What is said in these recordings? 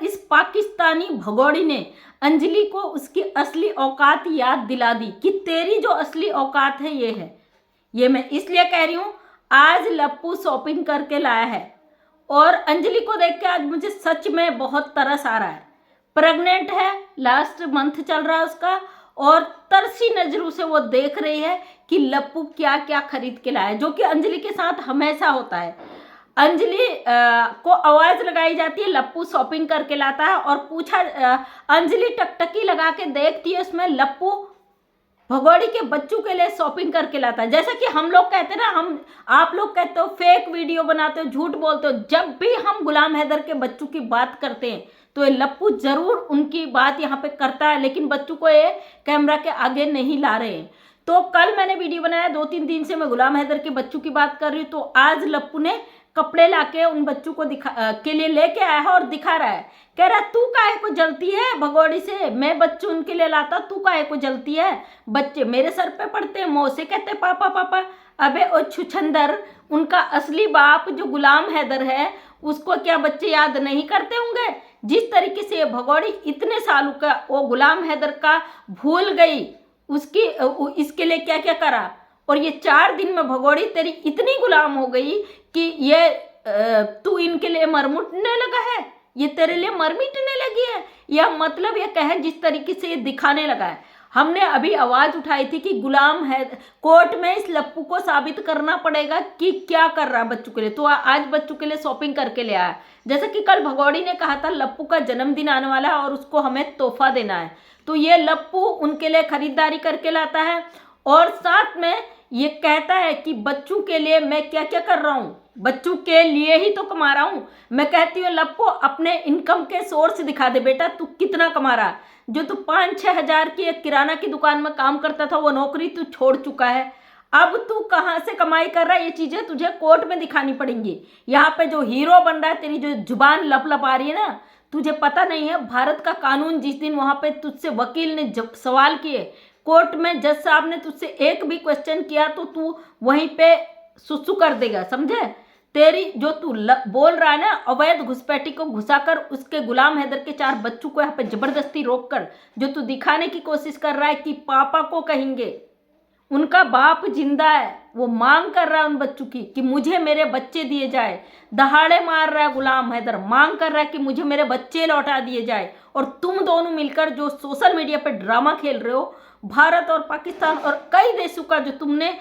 इस पाकिस्तानी भगोड़ी ने अंजलि को उसकी असली औकात याद दिला दी कि तेरी जो असली औकात है ये है। ये मैं इसलिए कह रही हूँ, आज लप्पू शॉपिंग करके लाया है और अंजलि को देख के आज मुझे सच में बहुत तरस आ रहा है। प्रेग्नेंट है, लास्ट मंथ चल रहा है उसका, और तरसी नजरों से वो देख रही है कि लप्पू क्या क्या खरीद के लाया, जो कि अंजलि के साथ हमेशा होता है। अंजलि को आवाज लगाई जाती है, लप्पू शॉपिंग करके लाता है और अंजलि टकटकी लगा के देखती है, उसमें लप्पू भगोड़ी के बच्चों के लिए शॉपिंग करके लाता है। जैसा कि हम लोग कहते हैं ना, आप लोग कहते हो फेक वीडियो बनाते हो, झूठ बोलते हो। जब भी हम गुलाम हैदर के बच्चों की बात करते हैं तो ये लप्पू जरूर उनकी बात यहाँ पे करता है, लेकिन बच्चों को ये कैमरा के आगे नहीं ला रहे हैं। तो कल मैंने वीडियो बनाया, 2-3 दिन से मैं गुलाम हैदर के बच्चों की बात कर रही हूँ, तो आज लप्पू ने कपड़े लाके उन बच्चों को के लिए लेके आया है और दिखा रहा है। कह रहा तू काहे को जलती है भगोड़ी से, मैं बच्चे उनके लिए लाता, तू काहे को जलती है, बच्चे मेरे सर पे पड़ते हैं, मुँह से कहते पापा पापा। अबे ओ छुछंदर, उनका असली बाप जो गुलाम हैदर है उसको क्या बच्चे याद नहीं करते होंगे? जिस तरीके से भगोड़ी इतने सालों का वो गुलाम हैदर का भूल गई, उसकी इसके लिए क्या क्या करा, और ये 4 दिन में भगोड़ी तेरी इतनी गुलाम हो गई कि ये तू इनके लिए मर मिटने लगा है, ये तेरे लिए मर मिटने लगी है। या मतलब ये कहे जिस तरीके से ये दिखाने लगा है। हमने अभी आवाज उठाई थी कि गुलाम है, कोर्ट में इस लप्पू को साबित करना पड़ेगा कि क्या कर रहा है बच्चों के लिए। तो आज बच्चों के लिए शॉपिंग करके ले आया। जैसे कि कल भगोड़ी ने कहा था लप्पू का जन्मदिन आने वाला है और उसको हमें तोहफा देना है, तो ये लप्पू उनके लिए खरीदारी करके लाता है और साथ में ये कहता है कि बच्चों के लिए मैं क्या क्या कर रहा हूँ, बच्चों के लिए ही तो कमा रहा हूँ। मैं कहती हूँ लप्पू अपने इनकम के सोर्स दिखा दे बेटा, तू कितना कमा रहा। जो तू 5-6 हज़ार की एक किराना की दुकान में काम करता था, वो नौकरी तू छोड़ चुका है। अब तू कहाँ से कमाई कर रहा है, ये चीजें तुझे कोर्ट में दिखानी पड़ेंगी। यहाँ पे जो हीरो बन रहा है, तेरी जो जुबान लप आ रही है ना, तुझे पता नहीं है भारत का कानून। जिस दिन वहां पे तुझसे वकील ने जब सवाल किए कोर्ट में, जज साहब ने तुझसे एक भी क्वेश्चन किया तो तू वहीं पे सुसु कर देगा, समझे? तेरी जो तू बोल रहा है ना, अवैध घुसपैठी को घुसाकर उसके गुलाम हैदर के 4 बच्चों को यहाँ पे जबरदस्ती रोककर जो तू दिखाने की कोशिश कर रहा है कि पापा को कहेंगे, उनका बाप जिंदा है, वो मांग कर रहा है उन बच्चों की कि मुझे मेरे बच्चे दिए जाए। दहाड़े मार रहा है गुलाम हैदर, मांग कर रहा है कि मुझे मेरे बच्चे लौटा दिए जाए। और तुम दोनों मिलकर जो सोशल मीडिया पे ड्रामा खेल रहे हो, भारत और पाकिस्तान और कई देशों का जो तुमने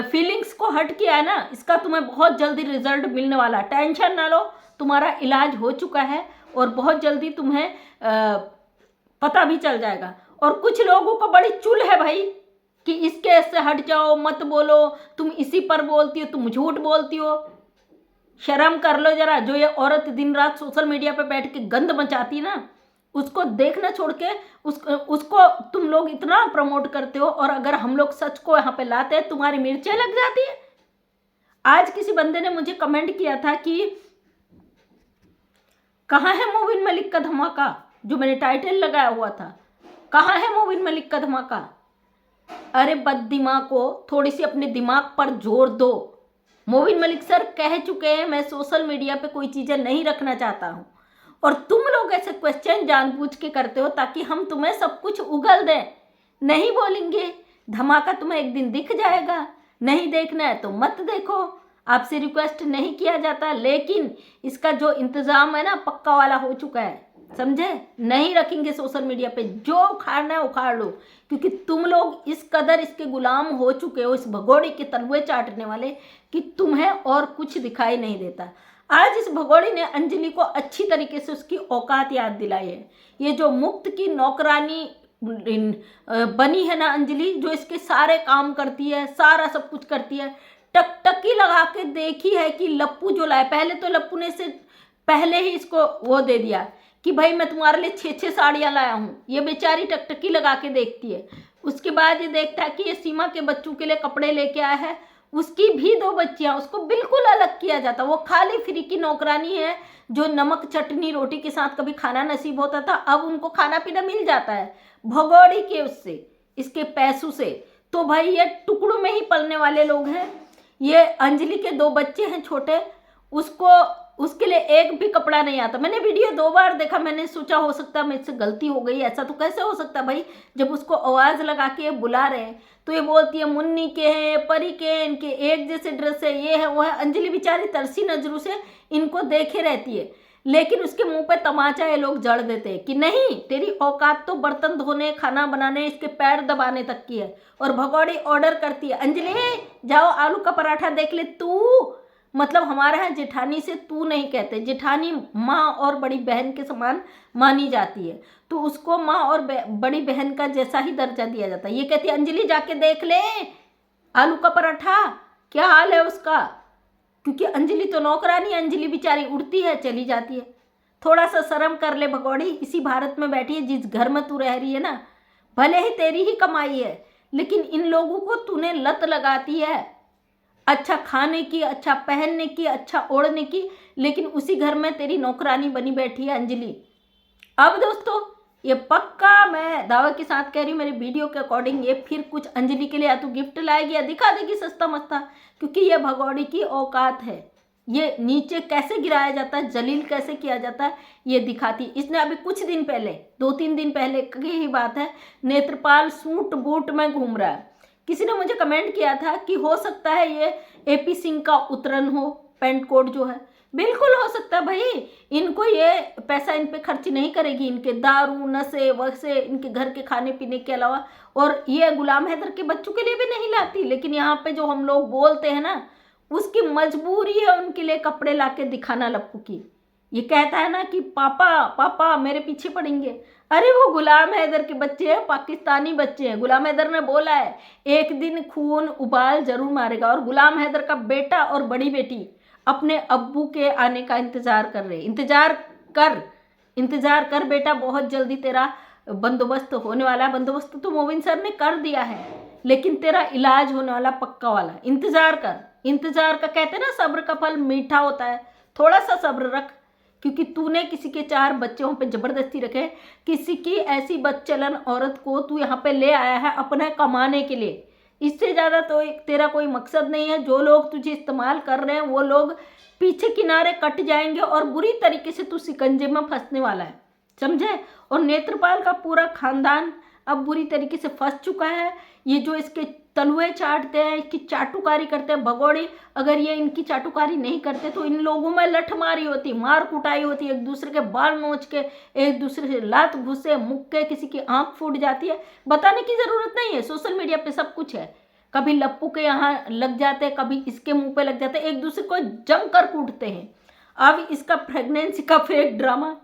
फीलिंग्स को हर्ट किया है ना, इसका तुम्हें बहुत जल्दी रिजल्ट मिलने वाला है। टेंशन ना लो, तुम्हारा इलाज हो चुका है और बहुत जल्दी तुम्हें पता भी चल जाएगा। और कुछ लोगों को बड़ी चुल है भाई कि इस केस से हट जाओ, मत बोलो, तुम इसी पर बोलती हो, तुम झूठ बोलती हो। शर्म कर लो जरा। जो ये औरत दिन रात सोशल मीडिया पे बैठ के गंद मचाती है ना, उसको देखना छोड़ के उसको तुम लोग इतना प्रमोट करते हो। और अगर हम लोग सच को यहाँ पे लाते हैं, तुम्हारी मिर्चें लग जाती है। आज किसी बंदे ने मुझे कमेंट किया था कि कहाँ है मोबिन मलिक का धमाका, जो मैंने टाइटल लगाया हुआ था, कहाँ है मोबिन मलिक का धमाका। अरे बददिमाग को थोड़ी सी अपने दिमाग पर जोर दो। मोबिन मलिक सर कह चुके हैं मैं सोशल मीडिया पे कोई चीजें नहीं रखना चाहता हूँ, और तुम लोग ऐसे क्वेश्चन जानबूझ के करते हो ताकि हम तुम्हें सब कुछ उगल दें। नहीं बोलेंगे, धमाका तुम्हें एक दिन दिख जाएगा। नहीं देखना है तो मत देखो, आपसे रिक्वेस्ट नहीं किया जाता, लेकिन इसका जो इंतजाम है ना पक्का वाला हो चुका है, समझे? नहीं रखेंगे सोशल मीडिया पे, जो उखाड़ना है उखाड़ लो, क्योंकि तुम लोग इस कदर इसके गुलाम हो चुके हो, इस भगोड़ी के तलवे चाटने वाले, कि तुम्हें और कुछ दिखाई नहीं देता। आज इस भगोड़ी ने अंजलि को अच्छी तरीके से उसकी औकात याद दिलाई है। ये जो मुफ्त की नौकरानी बनी है ना अंजलि, जो इसके सारे काम करती है, सारा सब कुछ करती है, टकटकी लगा के देखी है कि लप्पू जो लाए। पहले तो लप्पू ने इसे पहले ही इसको वो दे दिया कि भाई मैं तुम्हारे लिए 6-6 साड़ियाँ लाया हूँ। ये बेचारी टकटकी लगा के देखती है। उसके बाद ये देखता है कि ये सीमा के बच्चों के लिए कपड़े लेके आया है, उसकी भी 2 बच्चियाँ, उसको बिल्कुल अलग किया जाता। वो खाली फ्री की नौकरानी है, जो नमक चटनी रोटी के साथ कभी खाना नसीब होता था, अब उनको खाना पीना मिल जाता है भगोड़ी के उससे, इसके पैसों से। तो भाई ये टुकड़ों में ही पलने वाले लोग हैं। ये अंजलि के 2 बच्चे हैं छोटे, उसको उसके लिए एक भी कपड़ा नहीं आता। मैंने वीडियो 2 बार देखा, मैंने सोचा हो सकता है मुझसे गलती हो गई, ऐसा तो कैसे हो सकता भाई, जब उसको आवाज़ लगा के बुला रहे हैं तो ये बोलती है मुन्नी के हैं, परी के हैं, इनके एक जैसे ड्रेस है, ये है वो है। अंजलि बेचारी तरसी नजरों से इनको देखे रहती है, लेकिन उसके मुंह पे तमाचा ये लोग जड़ देते हैं कि नहीं, तेरी औकात तो बर्तन धोने, खाना बनाने, इसके पैर दबाने तक की है। और भगौड़ी ऑर्डर करती है, अंजलि जाओ आलू का पराठा देख ले तू। मतलब हमारे यहाँ जेठानी से तू नहीं कहते, जेठानी माँ और बड़ी बहन के समान मानी जाती है, तो उसको माँ और बड़ी बहन का जैसा ही दर्जा दिया जाता है। ये कहती है अंजलि जाके देख ले आलू का पराठा क्या हाल है उसका, क्योंकि अंजलि तो नौकरानी, अंजलि बेचारी उड़ती है चली जाती है। थोड़ा सा शर्म कर ले भगौड़ी, इसी भारत में बैठी है जिस घर में तू रह रही है ना, भले ही तेरी ही कमाई है, लेकिन इन लोगों को तूने लत लगाती है अच्छा खाने की, अच्छा पहनने की, अच्छा ओढ़ने की, लेकिन उसी घर में तेरी नौकरानी बनी बैठी है अंजलि। अब दोस्तों ये पक्का मैं दावे के साथ कह रही हूँ, मेरी वीडियो के अकॉर्डिंग ये फिर कुछ अंजलि के लिए या तो गिफ्ट लाएगी या दिखा देगी सस्ता मस्ता, क्योंकि ये भगौड़ी की औकात है, ये नीचे कैसे गिराया जाता है, जलील कैसे किया जाता है ये दिखाती। इसने अभी कुछ दिन पहले, 2-3 दिन पहले की ही बात है, नेत्रपाल सूट बूट में घूम रहा है। किसी ने मुझे कमेंट किया था कि हो सकता है ये एपी सिंह का उतरन हो, पैंट कोट जो है, बिल्कुल हो सकता है भाई। इनको ये पैसा इन पे खर्च नहीं करेगी, इनके दारू नशे वसे, इनके घर के खाने पीने के अलावा, और ये गुलाम हैदर के बच्चों के लिए भी नहीं लाती। लेकिन यहाँ पे जो हम लोग बोलते हैं ना, उसकी मजबूरी है उनके लिए कपड़े ला के दिखाना लप्पू की। ये कहता है ना कि पापा पापा मेरे पीछे पड़ेंगे, अरे वो गुलाम हैदर के बच्चे हैं, पाकिस्तानी बच्चे हैं। गुलाम हैदर ने बोला है एक दिन खून उबाल जरूर मारेगा, और गुलाम हैदर का बेटा और बड़ी बेटी अपने अब्बू के आने का इंतजार कर रहे। इंतजार कर बेटा, बहुत जल्दी तेरा बंदोबस्त होने वाला है। बंदोबस्त तो मोबिन सर ने कर दिया है, लेकिन तेरा इलाज होने वाला पक्का वाला, इंतजार कर। इंतजार का कहते हैं ना सब्र का फल मीठा होता है, थोड़ा सा सब्र रख, क्योंकि तूने किसी के 4 बच्चों पे जबरदस्ती रखे, किसी की ऐसी बदचलन औरत को तू यहाँ पे ले आया है अपने कमाने के लिए। इससे ज़्यादा तो तेरा कोई मकसद नहीं है। जो लोग तुझे इस्तेमाल कर रहे हैं वो लोग पीछे किनारे कट जाएंगे और बुरी तरीके से तू शिकंजे में फंसने वाला है, समझे। और नेत्रपाल का पूरा खानदान अब बुरी तरीके से फंस चुका है। ये जो इसके तलुए चाटते हैं, इसकी चाटुकारी करते हैं भगौड़ी, अगर ये इनकी चाटुकारी नहीं करते तो इन लोगों में लठमारी होती, मार कुटाई होती, एक दूसरे के बाल नोच के, एक दूसरे से लात घुसे मुक्के, किसी की आंख फूट जाती है। बताने की ज़रूरत नहीं है, सोशल मीडिया पे सब कुछ है। कभी लप्पू के यहाँ लग जाते हैं, कभी इसके मुंह पे लग जाते हैं, एक दूसरे को जमकर कूटते हैं। अब इसका प्रेगनेंसी का फेक ड्रामा,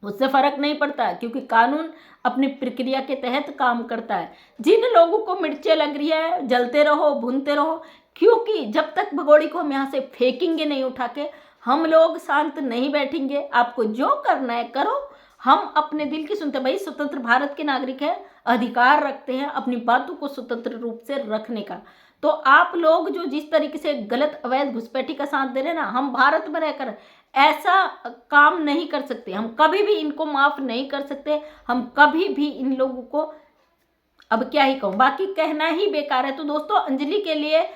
उससे फर्क नहीं पड़ता, क्योंकि कानून अपनी प्रक्रिया के तहत काम करता है। जिन लोगों को मिर्चें लग रही है, जलते रहो, भूनते रहो, क्योंकि जब तक भगौड़ी को हम यहाँ से फेंकेंगे नहीं उठा के, हम लोग शांत नहीं बैठेंगे। आपको जो करना है करो, हम अपने दिल की सुनते। भाई स्वतंत्र भारत के नागरिक हैं, अधिकार रखते हैं अपनी बातों को स्वतंत्र रूप से रखने का। तो आप लोग जो जिस तरीके से गलत अवैध घुसपैठी का साथ दे रहे हैं ना, हम भारत में रहकर ऐसा काम नहीं कर सकते, हम कभी भी इनको माफ़ नहीं कर सकते, हम कभी भी इन लोगों को, अब क्या ही कहूँ, बाकी कहना ही बेकार है। तो दोस्तों अंजलि के लिए,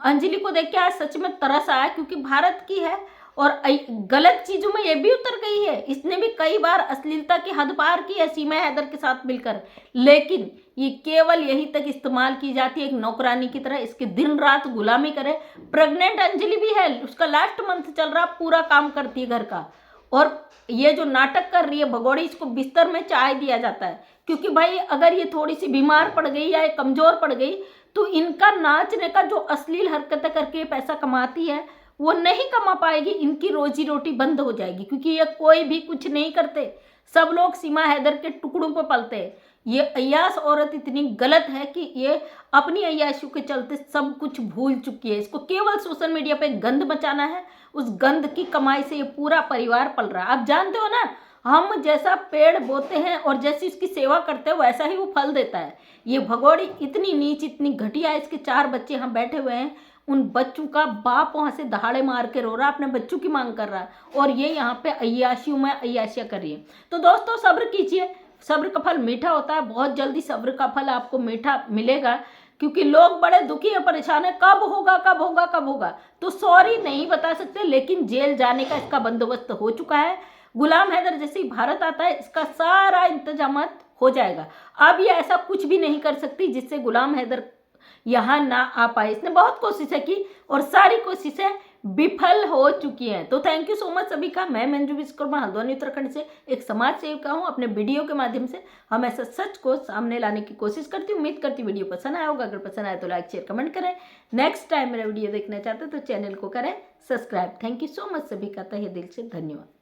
अंजलि को देख के आज सच में तरस आया, क्योंकि भारत की है और गलत चीज़ों में ये भी उतर गई है। इसने भी कई बार अश्लीलता की हद पार की है सीमा हैदर के साथ मिलकर, लेकिन ये केवल यही तक इस्तेमाल की जाती है एक नौकरानी की तरह, इसके दिन रात गुलामी करे। प्रेग्नेंट अंजलि भी है, उसका लास्ट मंथ चल रहा, पूरा काम करती है घर का, और ये जो नाटक कर रही है भगौड़ी, इसको बिस्तर में चाय दिया जाता है, क्योंकि भाई अगर ये थोड़ी सी बीमार पड़ गई या कमज़ोर पड़ गई तो इनका नाचने का जो अश्लील हरकतें करके पैसा कमाती है वो नहीं कमा पाएगी, इनकी रोजी रोटी बंद हो जाएगी, क्योंकि ये कोई भी कुछ नहीं करते, सब लोग सीमा हैदर के टुकड़ों पर पलते हैं। ये अय्याश औरत इतनी गलत है कि ये अपनी अय्याशियों के चलते सब कुछ भूल चुकी है। इसको केवल सोशल मीडिया पे गंद मचाना है, उस गंद की कमाई से ये पूरा परिवार पल रहा है। आप जानते हो ना, हम जैसा पेड़ बोते हैं और जैसी उसकी सेवा करते हैं वैसा ही वो फल देता है। ये भगौड़ी इतनी नीच, इतनी घटिया, इसके 4 बच्चे यहाँ बैठे हुए हैं, उन बच्चों का बाप वहाँ से दहाड़े मार के रो रहा है, अपने बच्चों की मांग कर रहा है, और ये यहाँ पे अय्याशियों में अय्याशियाँ कर रही है। तो दोस्तों सब्र कीजिए, सब्र का फल मीठा होता है, बहुत जल्दी सब्र का फल आपको मीठा मिलेगा। क्योंकि लोग बड़े दुखी है, परेशान है, कब होगा कब होगा कब होगा। तो सॉरी नहीं बता सकते, लेकिन जेल जाने का इसका बंदोबस्त हो चुका है। गुलाम हैदर जैसे ही भारत आता है इसका सारा इंतजाम हो जाएगा। अब ये ऐसा कुछ भी नहीं कर सकती जिससे गुलाम हैदर यहाँ ना आ पाए। इसने बहुत कोशिशें की और सारी कोशिशें विफल हो चुकी हैं। तो थैंक यू सो मच सभी का। मैं मंजू विश्वकर्मा हल्द्वानी उत्तराखंड से एक समाज सेविका हूँ। अपने वीडियो के माध्यम से हमेशा सच को सामने लाने की कोशिश करती हूँ। उम्मीद करती हूँ वीडियो पसंद आया होगा। अगर पसंद आए तो लाइक शेयर कमेंट करें। नेक्स्ट टाइम मेरा वीडियो देखना चाहते तो चैनल को करें subscribe. Thank you so much सभी का तहे दिल से धन्यवाद।